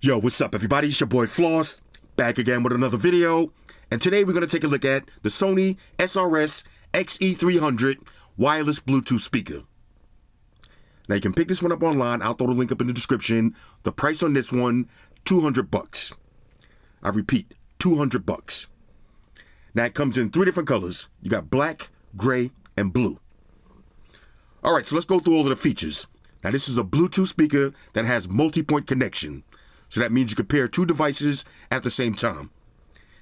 Yo, what's up everybody? It's your boy Floss, back again with another video. And today we're going to take a look at the Sony SRS-XE300 wireless Bluetooth speaker. Now you can pick this one up online. I'll throw the link up in the description. The price on this one, $200. I repeat, $200. Now it comes in 3 different colors. You got black, gray, and blue. All right, so let's go through all of the features. Now this is a Bluetooth speaker that has multi-point connection. So that means you can pair 2 devices at the same time.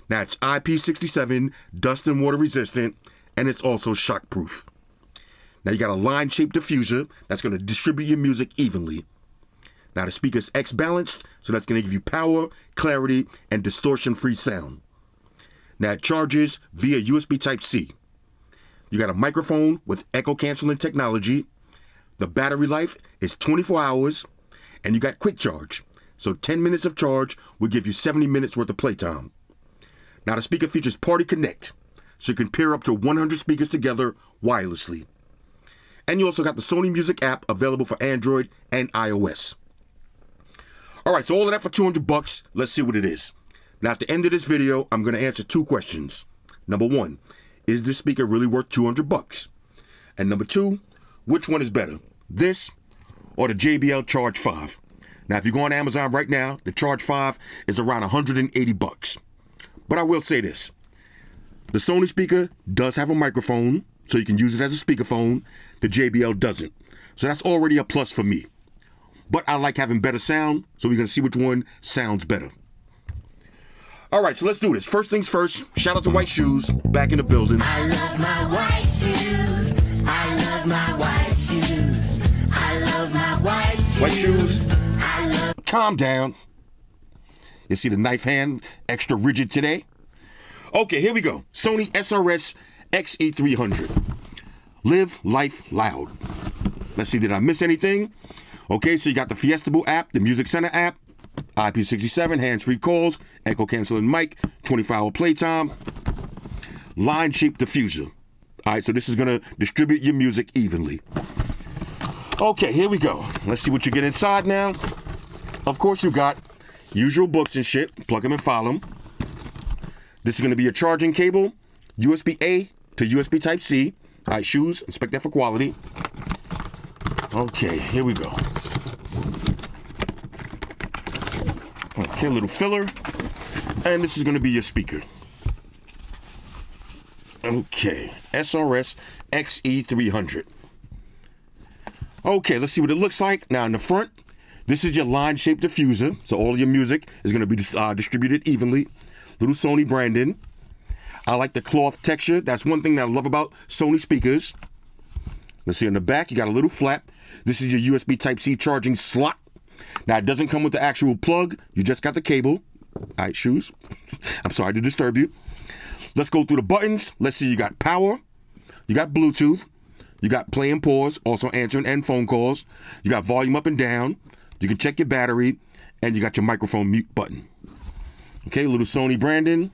Now it's IP67, dust and water resistant, and it's also shockproof. Now you got a line-shaped diffuser that's going to distribute your music evenly. Now the speaker's X-balanced, so that's going to give you power, clarity, and distortion-free sound. Now it charges via USB Type-C. You got a microphone with echo-canceling technology. The battery life is 24 hours, and you got quick charge. So 10 minutes of charge will give you 70 minutes worth of playtime. Now the speaker features Party Connect, so you can pair up to 100 speakers together wirelessly. And you also got the Sony Music app available for Android and iOS. All right, so all of that for $200. Let's see what it is. Now at the end of this video, I'm going to answer 2 questions. Number 1, is this speaker really worth $200? And number 2, which one is better, this or the JBL Charge 5? Now, if you go on Amazon right now, the Charge 5 is around $180. But I will say this. The Sony speaker does have a microphone, so you can use it as a speakerphone. The JBL doesn't. So that's already a plus for me. But I like having better sound, so we're going to see which one sounds better. All right, so let's do this. First things first, shout out to White Shoes, back in the building. I love my white shoes. I love my white shoes. I love my white shoes. White Shoes. Calm down. You see the knife hand extra rigid today? Okay, here we go. Sony SRS-XE300. Live life loud. Let's see, did I miss anything? Okay, so you got the Fiestable app, the Music Center app, IP67, hands-free calls, echo canceling mic, 24-hour playtime, line-shaped diffuser. All right, so this is gonna distribute your music evenly. Okay, here we go. Let's see what you get inside now. Of course, you got usual books and shit. Plug them and file them. This is going to be a charging cable, USB-A to USB Type-C. All right, Shoes, inspect that for quality. Okay, here we go. Okay, a little filler. And this is going to be your speaker. Okay, SRS-XE300. Okay, let's see what it looks like. Now, in the front, this is your line-shaped diffuser, so all of your music is going to be distributed evenly. Little Sony branding. I like the cloth texture. That's one thing that I love about Sony speakers. Let's see, on the back, you got a little flap. This is your USB Type-C charging slot. Now, it doesn't come with the actual plug. You just got the cable. All right, Shoes. I'm sorry to disturb you. Let's go through the buttons. Let's see, you got power. You got Bluetooth. You got play and pause, also answering and phone calls. You got volume up and down. You can check your battery, and you got your microphone mute button. Okay, little Sony branding.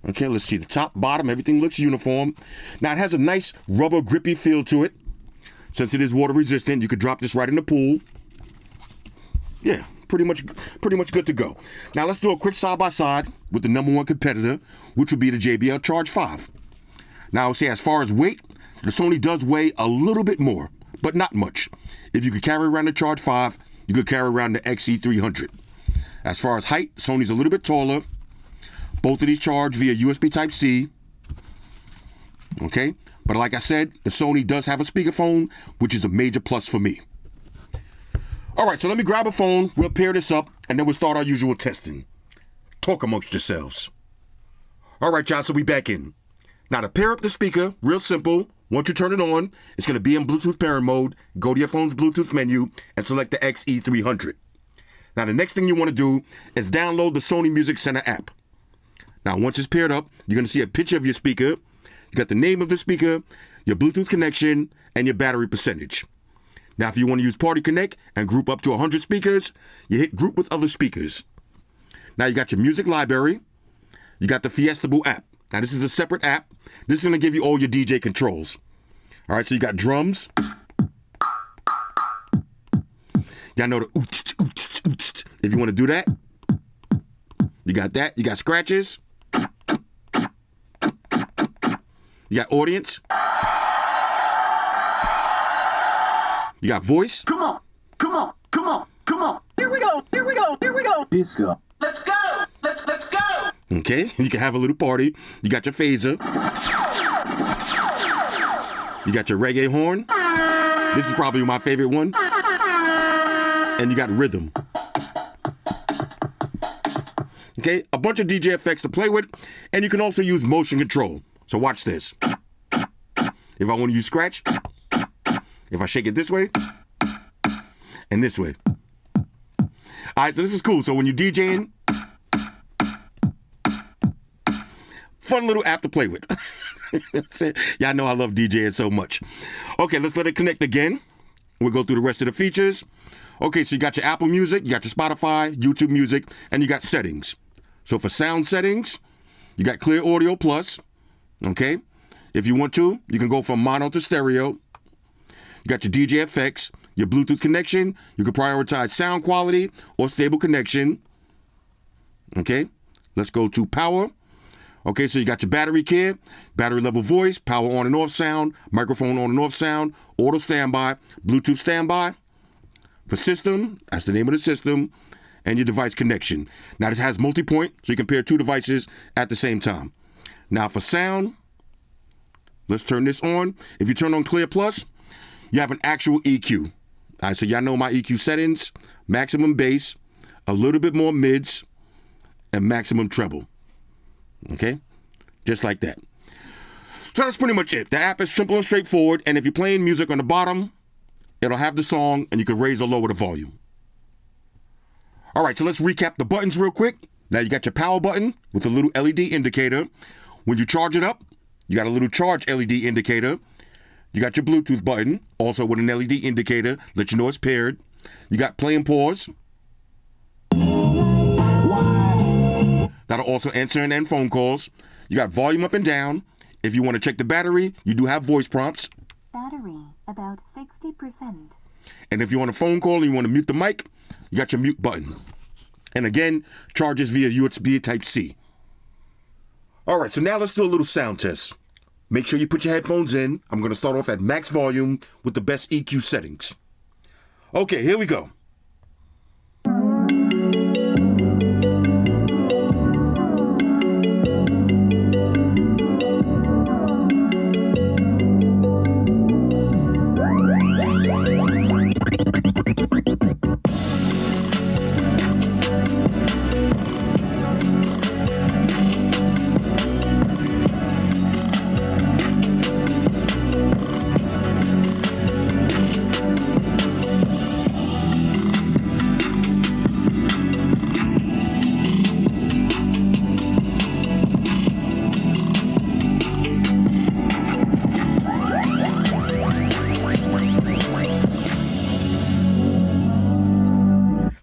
Okay, let's see the top, bottom, everything looks uniform. Now it has a nice rubber grippy feel to it. Since it is water resistant, you could drop this right in the pool. Yeah, pretty much good to go. Now let's do a quick side-by-side with the #1 competitor, which would be the JBL Charge 5. Now I'll say as far as weight, the Sony does weigh a little bit more, but not much. If you could carry around the Charge 5, you could carry around the XE300. As far as height, Sony's a little bit taller. Both of these charge via USB Type-C. Okay, but like I said, the Sony does have a speakerphone, which is a major plus for me. All right, so let me grab a phone, we'll pair this up, and then we'll start our usual testing. Talk amongst yourselves. All right, y'all, so we back in. Now to pair up the speaker, real simple. Once you turn it on, it's going to be in Bluetooth pairing mode. Go to your phone's Bluetooth menu and select the XE300. Now, the next thing you want to do is download the Sony Music Center app. Now, once it's paired up, you're going to see a picture of your speaker. You got the name of the speaker, your Bluetooth connection, and your battery percentage. Now, if you want to use Party Connect and group up to 100 speakers, you hit Group with Other Speakers. Now, you got your music library. You got the Fiestable app. Now, this is a separate app. This is going to give you all your DJ controls. All right, so you got drums. Y'all know the oots, oots, oots. If you want to do that, you got that. You got scratches. You got audience. You got voice. Come on, come on, come on, come on. Here we go, here we go, here we go. Disco. Let's go, let's go. Okay, you can have a little party. You got your phaser. You got your reggae horn. This is probably my favorite one. And you got rhythm. Okay, a bunch of DJ effects to play with. And you can also use motion control. So watch this. If I want to use scratch, if I shake it this way and this way. All right, so this is cool. So when you're DJing, fun little app to play with. Y'all know I love DJing so much. Okay, let's let it connect again. We'll go through the rest of the features. Okay, so you got your Apple Music, you got your Spotify, YouTube Music, and you got settings. So for sound settings, you got Clear Audio Plus. Okay, if you want to, you can go from mono to stereo. You got your DJ effects, your Bluetooth connection. You can prioritize sound quality or stable connection. Okay, let's go to power. Okay, so you got your battery care, battery level voice, power on and off sound, microphone on and off sound, auto standby, Bluetooth standby. For system, that's the name of the system, and your device connection. Now this has multi-point, so you can pair two devices at the same time. Now for sound, let's turn this on. If you turn on Clear Plus, you have an actual EQ. All right, so y'all know my EQ settings: maximum bass, a little bit more mids, and maximum treble. Okay, just like that. So that's pretty much it. The app is simple and straightforward, and if you're playing music on the bottom, it'll have the song, and you can raise or lower the volume. All right, so let's recap the buttons real quick. Now you got your power button with a little LED indicator. When you charge it up, you got a little charge LED indicator. You got your Bluetooth button, also with an LED indicator, let you know it's paired. You got play and pause. That'll also answer and end phone calls. You got volume up and down. If you want to check the battery, you do have voice prompts. Battery, about 60%. And if you want a phone call and you want to mute the mic, you got your mute button. And again, charges via USB Type-C. All right, so now let's do a little sound test. Make sure you put your headphones in. I'm going to start off at max volume with the best EQ settings. Okay, here we go.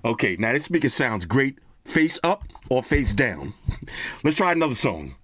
Okay, now this speaker sounds great face up or face down. Let's try another song.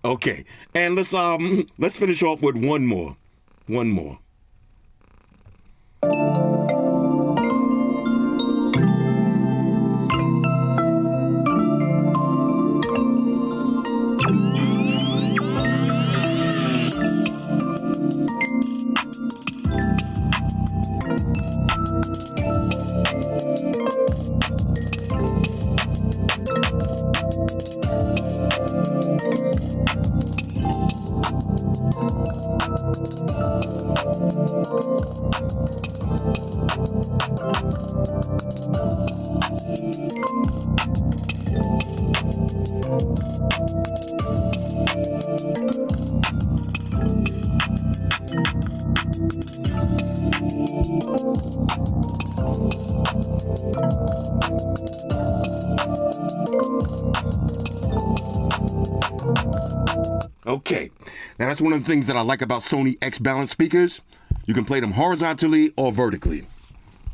Okay, and let's finish off with one more. Okay, now that's one of the things that I like about Sony X Balance speakers. You can play them horizontally or vertically.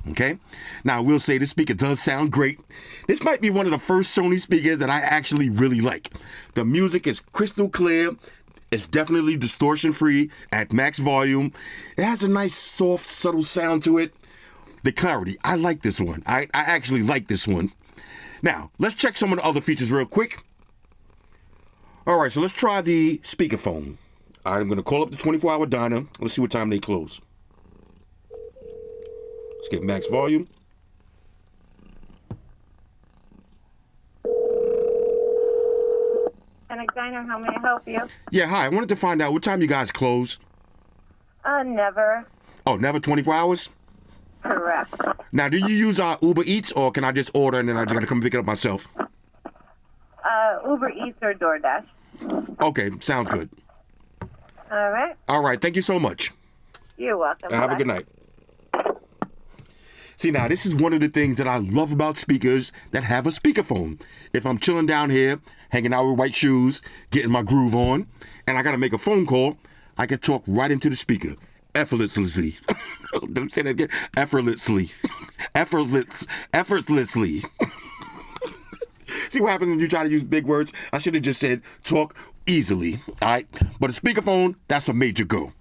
Okay, now I will say this speaker does sound great. This might be one of the first Sony speakers that I actually really like. The music is crystal clear. It's definitely distortion free at max volume. It has a nice soft subtle sound to it. The clarity, I like this one. I actually like this one. Now let's check some of the other features real quick. All right, so let's try the speakerphone. I'm going to call up the 24-hour diner. Let's see what time they close. Let's get max volume. Diner, how may I help you? Yeah, hi. I wanted to find out what time you guys close. Never. Oh, never 24 hours? Correct. Now, do you use Uber Eats, or can I just order and then I just got to come pick it up myself? Uber Eats or DoorDash. Okay, sounds good. All right. All right, thank you so much. You're welcome. Have a good night. See, now, this is one of the things that I love about speakers that have a speakerphone. If I'm chilling down here, hanging out with white shoes, getting my groove on, and I got to make a phone call, I can talk right into the speaker. Effortlessly. Don't say that again. Effortlessly. Effortlessly. See what happens when you try to use big words? I should have just said talk easily. All right? But a speakerphone, that's a major go.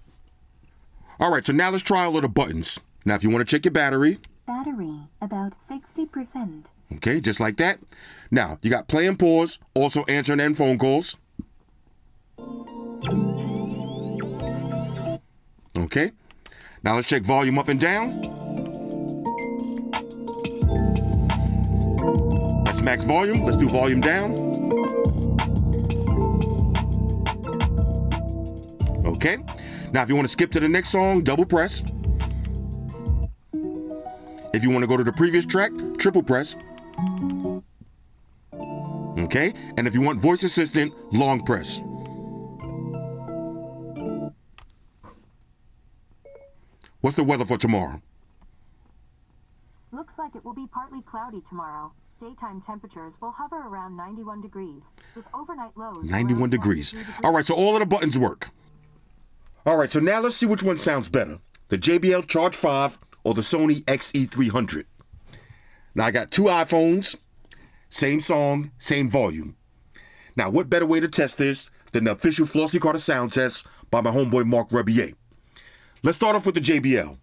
All right, so now let's try all of the buttons. Now, if you want to check your battery. Battery, about 60%. Okay, just like that. Now, you got play and pause, also answering end phone calls. Okay. Now let's check volume up and down. That's max volume. Let's do volume down. Okay. Now if you want to skip to the next song, double press. If you want to go to the previous track, triple press. Okay. And if you want voice assistant, long press. What's the weather for tomorrow? Looks like it will be partly cloudy tomorrow. Daytime temperatures will hover around 91 degrees, with overnight lows 91 degrees. All right, so all of the buttons work. All right, so now let's see which one sounds better. The JBL Charge 5 or the Sony XE300. Now I got two iPhones, same song, same volume. Now what better way to test this than the official Flossy Carter sound test by my homeboy Mark Rebier. Let's start off with the JBL.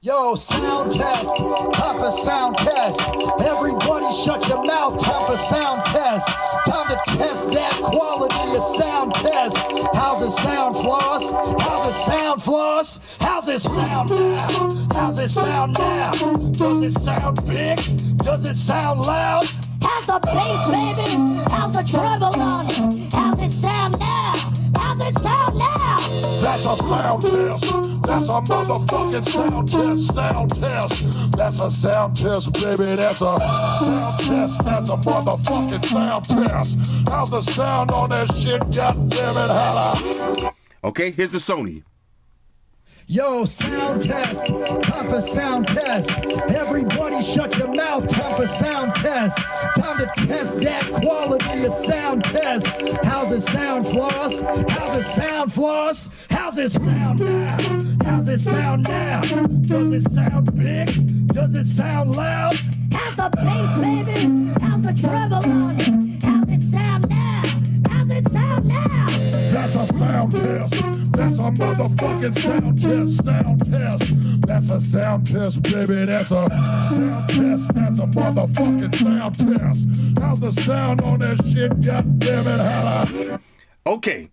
Yo, sound test, time for sound test. Everybody shut your mouth, time for sound test. Time to test that quality of sound test. How's it sound, Floss? How's it sound, Floss? How's it sound now? How's it sound now? Does it sound big? Does it sound loud? How's the bass, baby? How's the treble on it? How's it sound now? How's it sound now? That's a sound test. That's a motherfucking sound test. Sound test. That's a sound test, baby. That's a sound test. That's a motherfucking sound test. How's the sound on that shit? God damn it, holla. Okay, here's the Sony. Yo, sound test, time for sound test. Everybody shut your mouth, time for sound test. Time to test that quality of sound test. How's it sound, Floss? How's it sound, Floss? How's it sound now? How's it sound now? Does it sound big? Does it sound loud? How's the bass, baby? How's the treble on it? How's it sound now? How's it sound now? That's a sound test. That's a motherfucking sound test. Sound test. That's a sound test, baby. That's a sound test. That's a motherfucking sound test. How's the sound on that shit? God damn it, holla. Okay,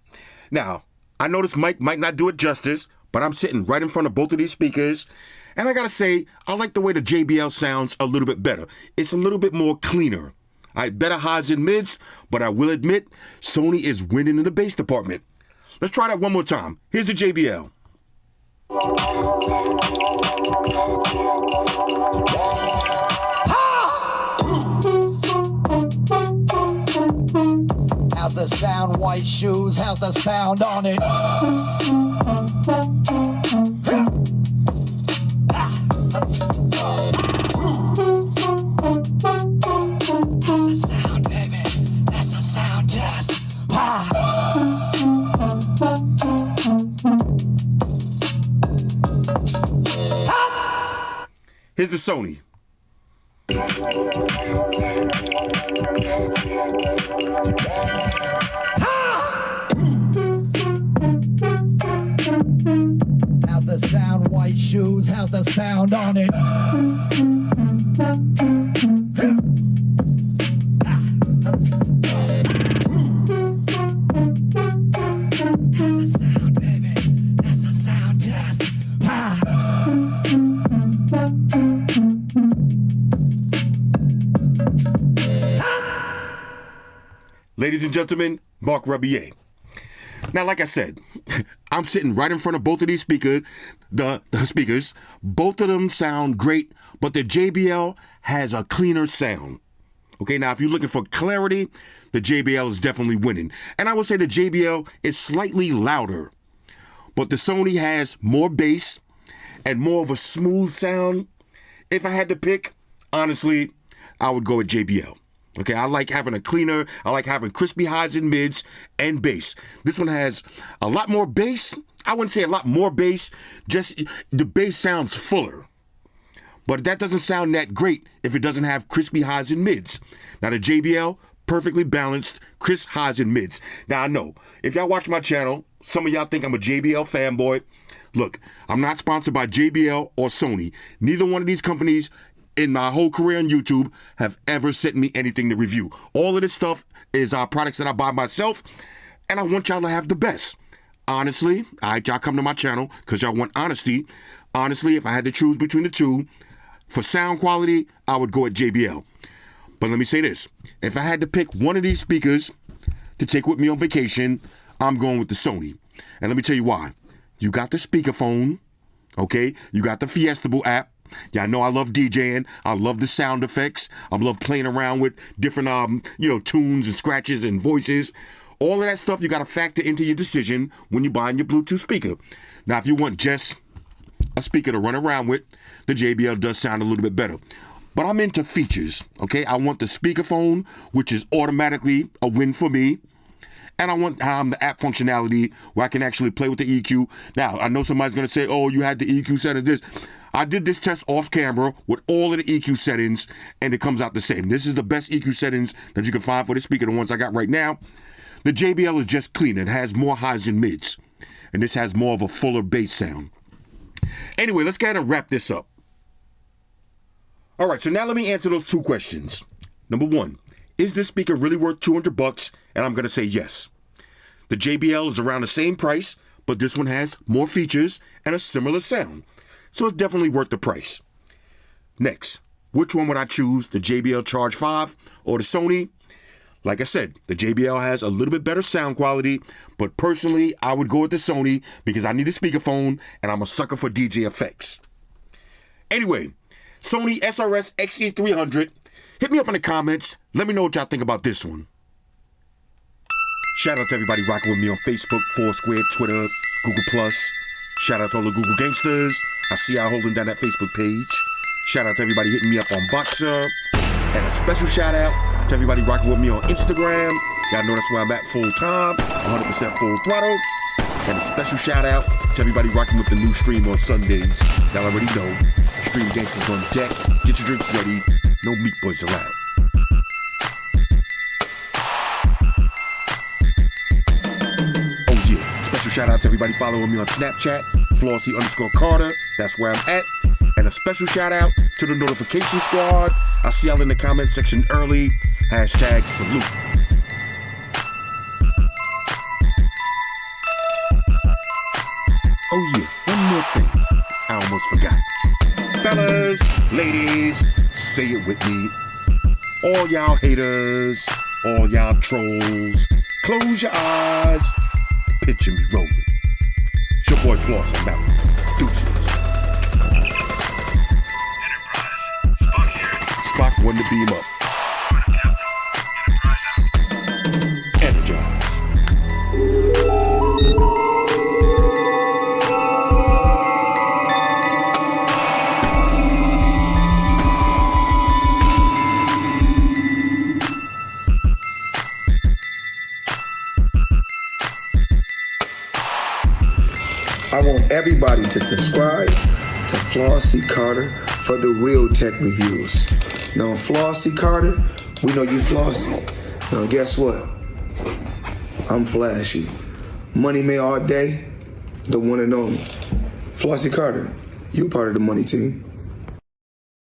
now, I know this mic might not do it justice, but I'm sitting right in front of both of these speakers, and I gotta say, I like the way the JBL sounds a little bit better. It's a little bit more cleaner. Better highs and mids, but I will admit, Sony is winning in the bass department. Let's try that one more time. Here's the JBL. How's the sound, white shoes? How's the sound on it? the Sony. How's the sound, white shoes? How's the sound on it? How's the sound, baby? That's a sound test. Ladies and gentlemen, Mark Rebier. Now, like I said, I'm sitting right in front of both of these speakers, the speakers. Both of them sound great, but the JBL has a cleaner sound. Okay, now if you're looking for clarity, the JBL is definitely winning. And I would say the JBL is slightly louder, but the Sony has more bass and more of a smooth sound. If I had to pick, honestly, I would go with JBL. Okay, I like having a cleaner, I like having crispy highs and mids and bass. This one has a lot more bass. I wouldn't say a lot more bass, just the bass sounds fuller. But that doesn't sound that great if it doesn't have crispy highs and mids. Now the JBL, perfectly balanced, crisp highs and mids. Now I know, if y'all watch my channel, some of y'all think I'm a JBL fanboy. Look, I'm not sponsored by JBL or Sony. Neither one of these companies in my whole career on YouTube have ever sent me anything to review. All of this stuff is products that I buy myself, and I want y'all to have the best. Honestly, y'all come to my channel because y'all want honesty. Honestly, if I had to choose between the two, for sound quality, I would go at JBL. But let me say this. If I had to pick one of these speakers to take with me on vacation, I'm going with the Sony. And let me tell you why. You got the speakerphone, okay? You got the Fiestable app. Y'all know I love DJing. I love the sound effects. I love playing around with different, tunes and scratches and voices. All of that stuff you got to factor into your decision when you're buying your Bluetooth speaker. Now, if you want just a speaker to run around with, the JBL does sound a little bit better. But I'm into features, okay? I want the speakerphone, which is automatically a win for me. And I want the app functionality where I can actually play with the EQ. Now, I know somebody's going to say, oh, you had the EQ set of this. I did this test off camera with all of the EQ settings, and it comes out the same. This is the best EQ settings that you can find for the speaker, the ones I got right now. The JBL is just cleaner. It has more highs and mids, and this has more of a fuller bass sound. Anyway, let's go ahead and wrap this up. All right, so now let me answer those two questions. Number one, is this speaker really worth $200? And I'm going to say yes. The JBL is around the same price, but this one has more features and a similar sound. So it's definitely worth the price. Next, which one would I choose, the JBL Charge 5 or the Sony? Like I said, the JBL has a little bit better sound quality, but personally, I would go with the Sony because I need a speakerphone and I'm a sucker for DJ effects. Anyway, Sony SRS-XE300. Hit me up in the comments. Let me know what y'all think about this one. Shout out to everybody rocking with me on Facebook, Foursquare, Twitter, Google+. Shout out to all the Google gangsters. I see y'all holding down that Facebook page. Shout out to everybody hitting me up on Boxer. And a special shout out to everybody rocking with me on Instagram. Y'all know that's where I'm at full time, 100% full throttle. And a special shout out to everybody rocking with the new stream on Sundays. Y'all already know. Stream gangsters on deck. Get your drinks ready. No meat boys allowed. Oh yeah. Special shout out to everybody following me on Snapchat. Flossy_Carter. That's where I'm at. And a special shout out to the notification squad. I see y'all in the comment section early. Hashtag salute. Oh yeah, one more thing. I almost forgot. Fellas, ladies, say it with me. All y'all haters, all y'all trolls, close your eyes, picture me rolling. It's your boy Floss, I'm out. Deuces. Spock wanted to beam up. Energize. I want everybody to subscribe to Flossy Carter for the real tech reviews. Now, Flossy Carter, we know you flossy. Now, guess what? I'm flashy. Money May all day, the one and only. Flossy Carter, you part of the money team.